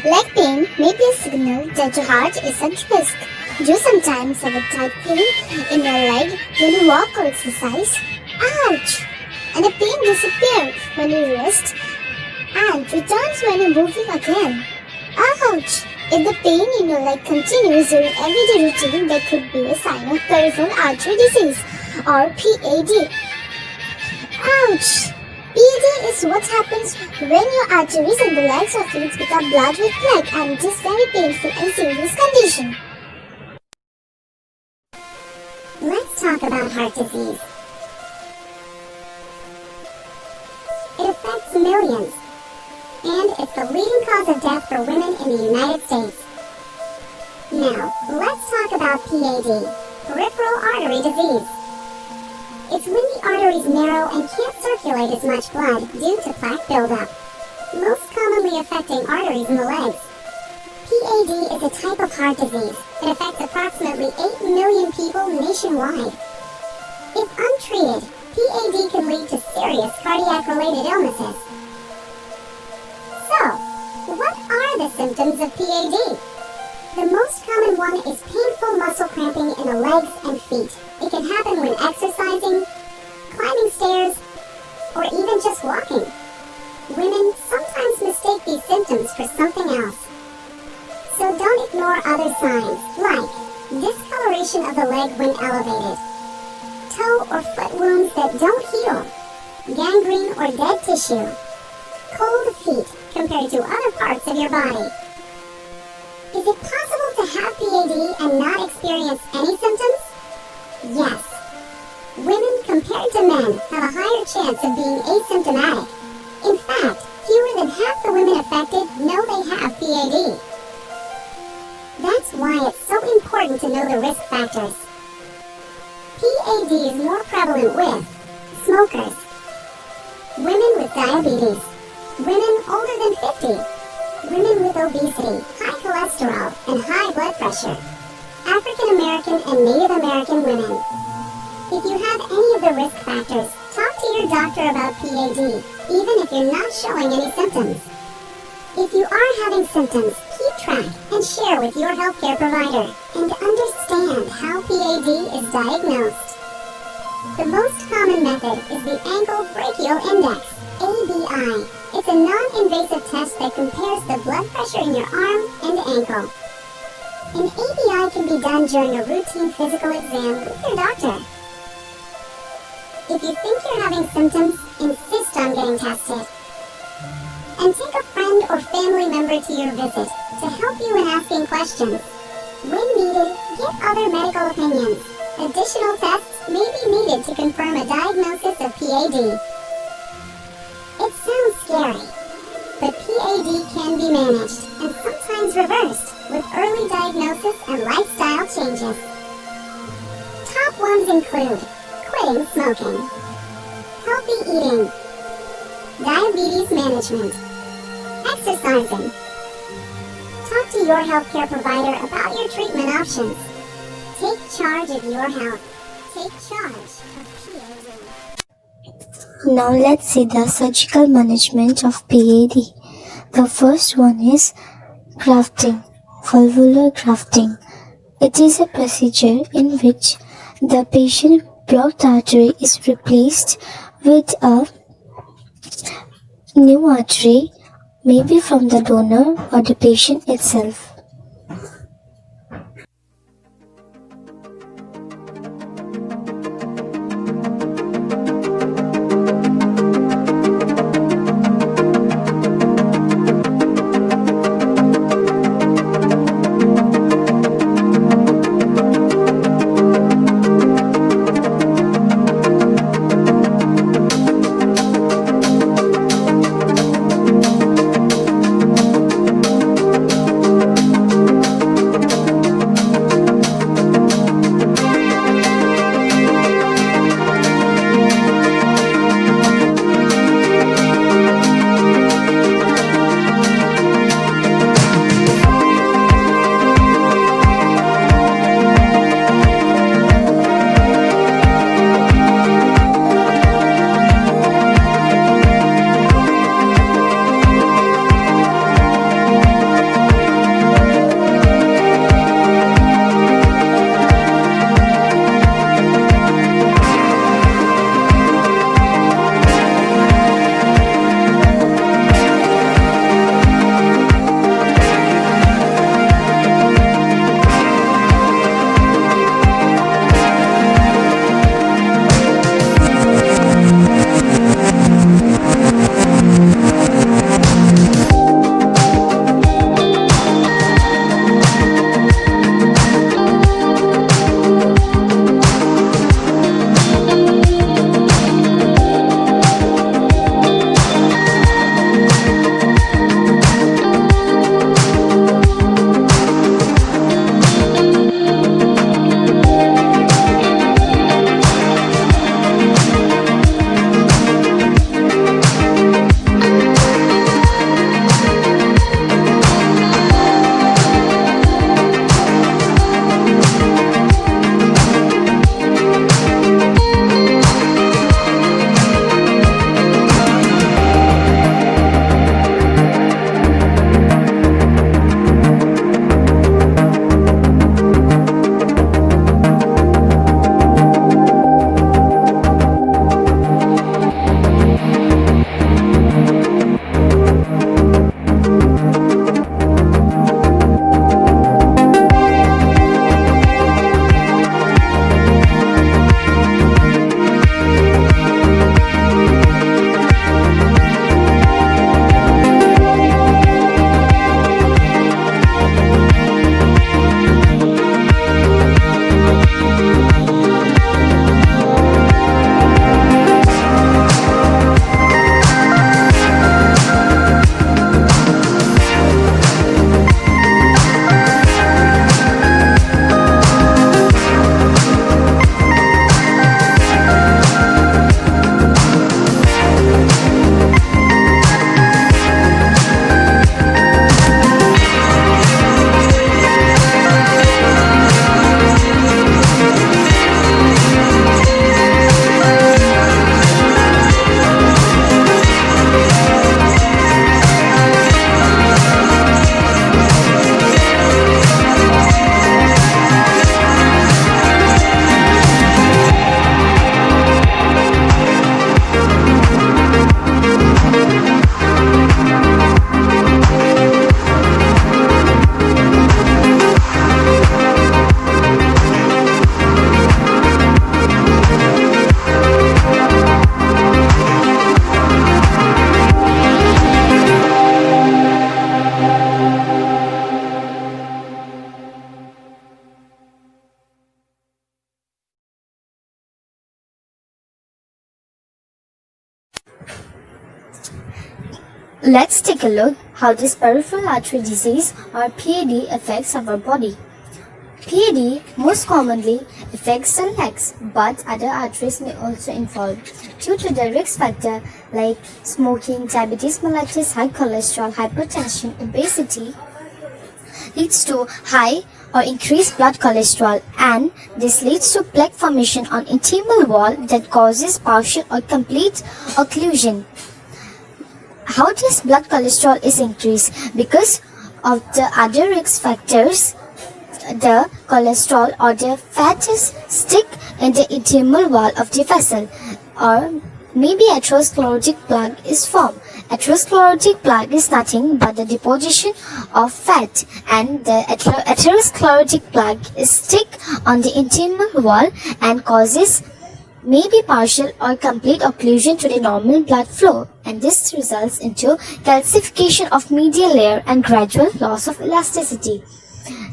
Leg pain may be a signal that your heart is at risk. Do you sometimes have a tight pain in your leg when you walk or exercise? Ouch! And the pain disappears when you rest and returns when you're moving again. Ouch! If the pain in your leg continues during everyday routine, that could be a sign of peripheral artery disease or PAD. Ouch! PAD is what happens when your arteries in the legs or feet become blocked with plaque, and it is very painful and serious condition. Let's talk about heart disease. It affects millions, and it's the leading cause of death for women in the United States. Now, let's talk about PAD, peripheral artery disease. It's when the arteries narrow and can't circulate as much blood due to plaque buildup, most commonly affecting arteries in the legs. PAD is a type of heart disease that affects approximately 8 million people nationwide. If untreated, PAD can lead to serious cardiac-related illnesses. So, what are the symptoms of PAD? The most common one is painful muscle cramping in the legs and feet. It can happen when exercising, climbing stairs, or even just walking. Women sometimes mistake these symptoms for something else. So don't ignore other signs, like discoloration of the leg when elevated, toe or foot wounds that don't heal, gangrene or dead tissue, cold feet compared to other parts of your body. Is it possible to have PAD and not experience any symptoms? Yes. Women compared to men have a higher chance of being asymptomatic. In fact, fewer than half the women affected know they have PAD. That's why it's so important to know the risk factors. PAD is more prevalent with smokers, women with diabetes, women older than 50, women with obesity, high cholesterol, and high blood pressure, African American and Native American women. If you have any of the risk factors, talk to your doctor about PAD, even if you're not showing any symptoms. If you are having symptoms, keep track and share with your healthcare provider and understand how PAD is diagnosed. The most common method is the Ankle Brachial Index, ABI. It's a non-invasive test that compares the blood pressure in your arm and ankle. An ABI can be done during a routine physical exam with your doctor. If you think you're having symptoms, insist on getting tested. And take a friend or family member to your visit to help you in asking questions. When needed, get other medical opinions. Additional tests may be needed to confirm a diagnosis of PAD. It sounds scary, but PAD can be managed and sometimes reversed with early diagnosis and lifestyle changes. Top ones include quitting smoking, healthy eating, diabetes management, exercising. Talk to your healthcare provider about your treatment options. Take charge of your health. Take charge of PAD. Now let's see the surgical management of PAD. The first one is grafting, valvular grafting. It is a procedure in which the patient blocked artery is replaced with a new artery, maybe from the donor or the patient itself. Let's take a look how this peripheral artery disease or PAD affects our body. PAD most commonly affects the legs, but other arteries may also involve due to the risk factor like smoking, diabetes mellitus, high cholesterol, hypertension, obesity leads to high or increased blood cholesterol, and this leads to plaque formation on intimal wall that causes partial or complete occlusion. How this blood cholesterol is increased? Because of the other risk factors, the cholesterol or the fats stick in the intimal wall of the vessel, or maybe atherosclerotic plaque is formed. Atherosclerotic plaque is nothing but the deposition of fat, and the atherosclerotic plaque is stick on the intimal wall and causes maybe partial or complete occlusion to the normal blood flow, and this results into calcification of medial layer and gradual loss of elasticity.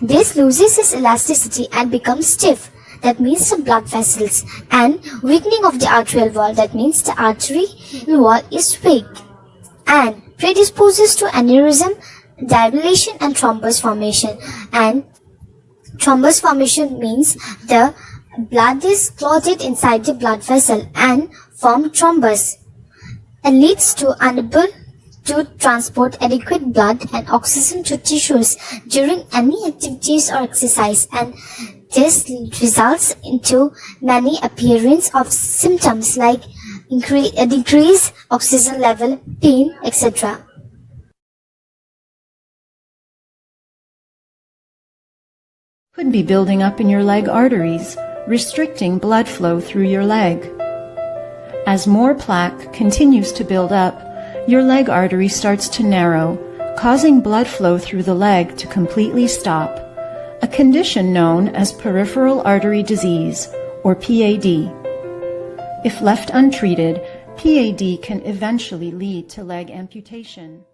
This loses its elasticity and becomes stiff, that means the blood vessels, and weakening of the arterial wall, that means the arterial wall is weak, and predisposes to aneurysm, dilation and thrombus formation. And thrombus formation means the blood is clotted inside the blood vessel and form thrombus, and leads to unable to transport adequate blood and oxygen to tissues during any activities or exercise, and this results into many appearance of symptoms like decreased oxygen level, pain, etc. Could be building up in your leg arteries, restricting blood flow through your leg. As more plaque continues to build up, your leg artery starts to narrow, causing blood flow through the leg to completely stop, a condition known as peripheral artery disease, or PAD. If left untreated, PAD can eventually lead to leg amputation.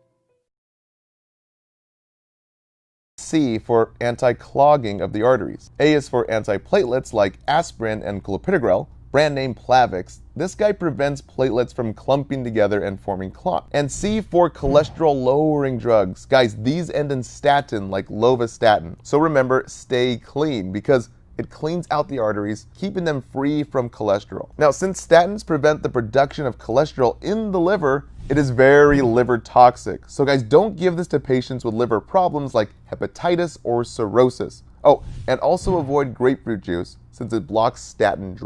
C for anti-clogging of the arteries. A is for antiplatelets like aspirin and clopidogrel, brand name Plavix. This guy prevents platelets from clumping together and forming clot. And C for cholesterol lowering drugs. Guys, these end in statin like lovastatin. So remember, stay clean because it cleans out the arteries, keeping them free from cholesterol. Now, since statins prevent the production of cholesterol in the liver, it is very liver toxic. So guys, don't give this to patients with liver problems like hepatitis or cirrhosis. Oh, and also avoid grapefruit juice since it blocks statin.